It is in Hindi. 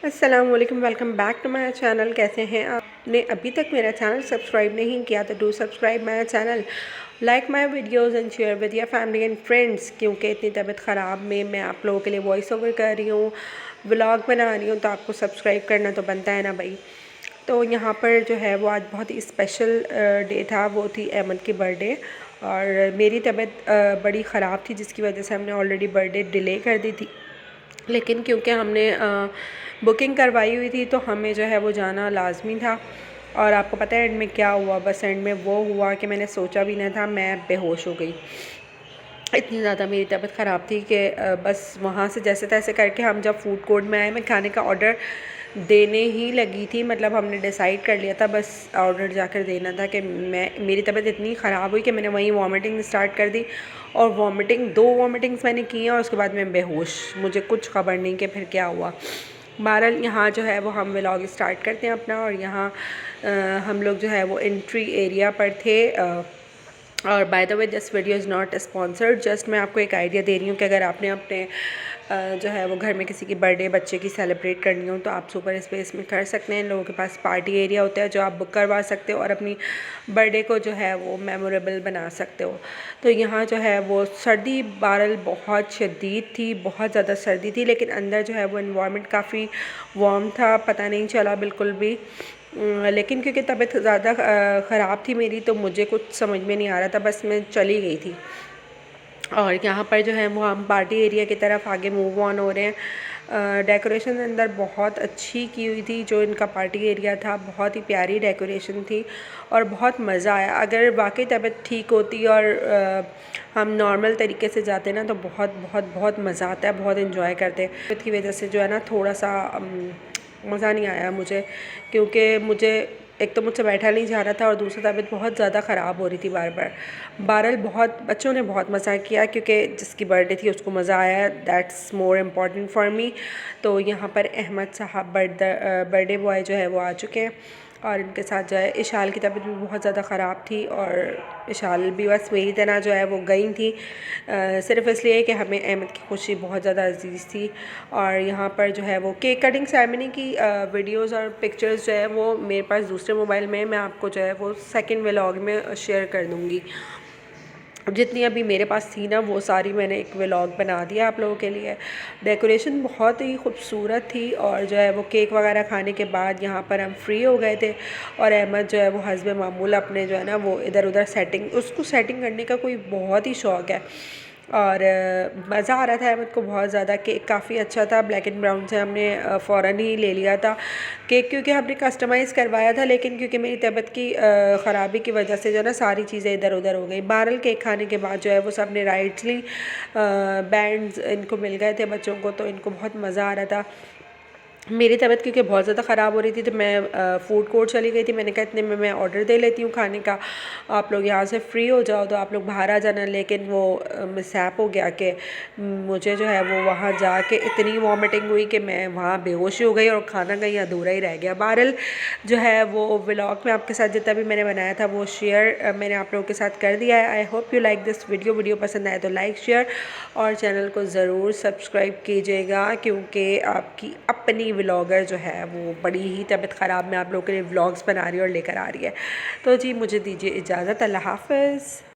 अस्सलाम वालेकुम, welcome back to my channel. कैसे हैं आपने अभी तक मेरा चैनल सब्सक्राइब नहीं किया तो do subscribe my channel, like my videos and share with your family and friends. क्योंकि इतनी तबीयत ख़राब में मैं आप लोगों के लिए वॉइस ओवर कर रही हूँ, व्लॉग बना रही हूँ, तो आपको सब्सक्राइब करना तो बनता है ना भाई। तो यहाँ पर जो है वो आज बहुत ही स्पेशल डे था, वो थी अहमद की बर्थडे। और मेरी तबीयत बड़ी ख़राब थी जिसकी वजह से हमने ऑलरेडी बर्थडे डिले कर दी थी, लेकिन क्योंकि हमने बुकिंग करवाई हुई थी तो हमें जो है वो जाना लाजमी था। और आपको पता है एंड में क्या हुआ? बस एंड में वो हुआ कि मैंने सोचा भी नहीं था, मैं बेहोश हो गई। इतनी ज़्यादा मेरी तबीयत ख़राब थी कि बस वहाँ से जैसे तैसे करके हम जब फूड कोर्ट में आए, मैं खाने का ऑर्डर देने ही लगी थी। मतलब हमने डिसाइड कर लिया था बस ऑर्डर जाकर देना था कि मेरी तबीयत इतनी ख़राब हुई कि मैंने वहीं वॉमिटिंग स्टार्ट कर दी। और दो वॉमिटिंग्स मैंने की हैं और उसके बाद मैं बेहोश, मुझे कुछ खबर नहीं कि फिर क्या हुआ। बहरहाल यहाँ जो है वो हम व्लॉग स्टार्ट करते हैं अपना। और यहाँ हम लोग जो है वो एंट्री एरिया पर थे। और by the way this video is not sponsored, just मैं आपको एक आइडिया दे रही हूँ कि अगर आपने अपने जो है वो घर में किसी की बर्थडे बच्चे की सेलिब्रेट करनी हो तो आप सुपर स्पेस में कर सकते हैं। लोगों के पास पार्टी एरिया होता है जो आप बुक करवा सकते हो और अपनी बर्थडे को जो है वो मेमोरेबल बना सकते हो। तो यहाँ जो है वो सर्दी बहरहाल बहुत शदीद थी, बहुत ज़्यादा सर्दी थी, लेकिन अंदर जो है वो इन्वायरमेंट काफ़ी वार्म था, पता नहीं चला बिल्कुल भी। लेकिन क्योंकि तबीयत ज़्यादा ख़राब थी मेरी तो मुझे कुछ समझ में नहीं आ रहा था, बस मैं चली गई थी। और यहाँ पर जो है वो हम पार्टी एरिया की तरफ आगे मूव ऑन हो रहे हैं। डेकोरेशन अंदर बहुत अच्छी की हुई थी, जो इनका पार्टी एरिया था बहुत ही प्यारी डेकोरेशन थी और बहुत मज़ा आया। अगर वाकई तबीयत ठीक होती और हम नॉर्मल तरीके से जाते ना तो बहुत बहुत बहुत मज़ा आता है, बहुत इन्जॉय करते। की वजह से जो है ना थोड़ा सा मज़ा नहीं आया मुझे, क्योंकि मुझे एक तो मुझसे बैठा नहीं जा रहा था और दूसरी तबीयत बहुत ज़्यादा ख़राब हो रही थी बार बार। बहरहाल बहुत बच्चों ने बहुत मज़ा किया क्योंकि जिसकी बर्थडे थी उसको मज़ा आया, that's more important for me. तो यहाँ पर अहमद साहब बर्थडे बॉय जो है वो आ चुके हैं और इनके साथ जो है इशाल की तबीयत भी बहुत ज़्यादा ख़राब थी और इशाल भी बस मेरी तरह जो है वो गई थी, सिर्फ़ इसलिए कि हमें अहमद की खुशी बहुत ज़्यादा अजीज़ थी। और यहाँ पर जो है वो केक कटिंग सेरेमनी की वीडियोस और पिक्चर्स जो है वो मेरे पास दूसरे मोबाइल में, मैं आपको जो है वो सेकंड व्लॉग में शेयर कर दूँगी। जितनी अभी मेरे पास थी ना वो सारी मैंने एक व्लॉग बना दिया आप लोगों के लिए। डेकोरेशन बहुत ही खूबसूरत थी और जो है वो केक वगैरह खाने के बाद यहाँ पर हम फ्री हो गए थे। और अहमद जो है वो हस्ब मामूल अपने जो है ना वो इधर उधर उसको सेटिंग करने का कोई बहुत ही शौक़ है। और मज़ा आ रहा था अहमद को बहुत ज़्यादा। केक काफ़ी अच्छा था, ब्लैक एंड ब्राउन से हमने फ़ौरन ही ले लिया था केक, क्योंकि हमने कस्टमाइज़ करवाया था, लेकिन क्योंकि मेरी तबीयत की ख़राबी की वजह से जो है ना सारी चीज़ें इधर उधर हो गई। बहरहाल केक खाने के बाद जो है वो सब ने राइट्स ली, बैंड्स इनको मिल गए थे बच्चों को, तो इनको बहुत मज़ा आ रहा था। मेरी तबीयत क्योंकि बहुत ज़्यादा ख़राब हो रही थी तो मैं फ़ूड कोर्ट चली गई थी। मैंने कहा इतने में मैं ऑर्डर दे लेती हूँ खाने का, आप लोग यहाँ से फ्री हो जाओ तो आप लोग बाहर आ जाना। लेकिन वो मिसहैप हो गया कि मुझे जो है वो वहाँ जाके इतनी वॉमिटिंग हुई कि मैं वहाँ बेहोश हो गई और खाना कहीं अधूरा ही रह गया। बहरहाल जो है वो व्लॉग में आपके साथ जितना भी मैंने बनाया था वो शेयर मैंने आप लोगों के साथ कर दिया है। I hope you like this video पसंद आए तो लाइक शेयर और चैनल को ज़रूर सब्सक्राइब कीजिएगा, क्योंकि आपकी अपनी व्लॉगर जो है वो बड़ी ही तबीयत ख़राब में आप लोगों के लिए व्लॉग्स बना रही है और लेकर आ रही है। तो जी मुझे दीजिए इजाज़त, अल्लाह हाफ़िज़।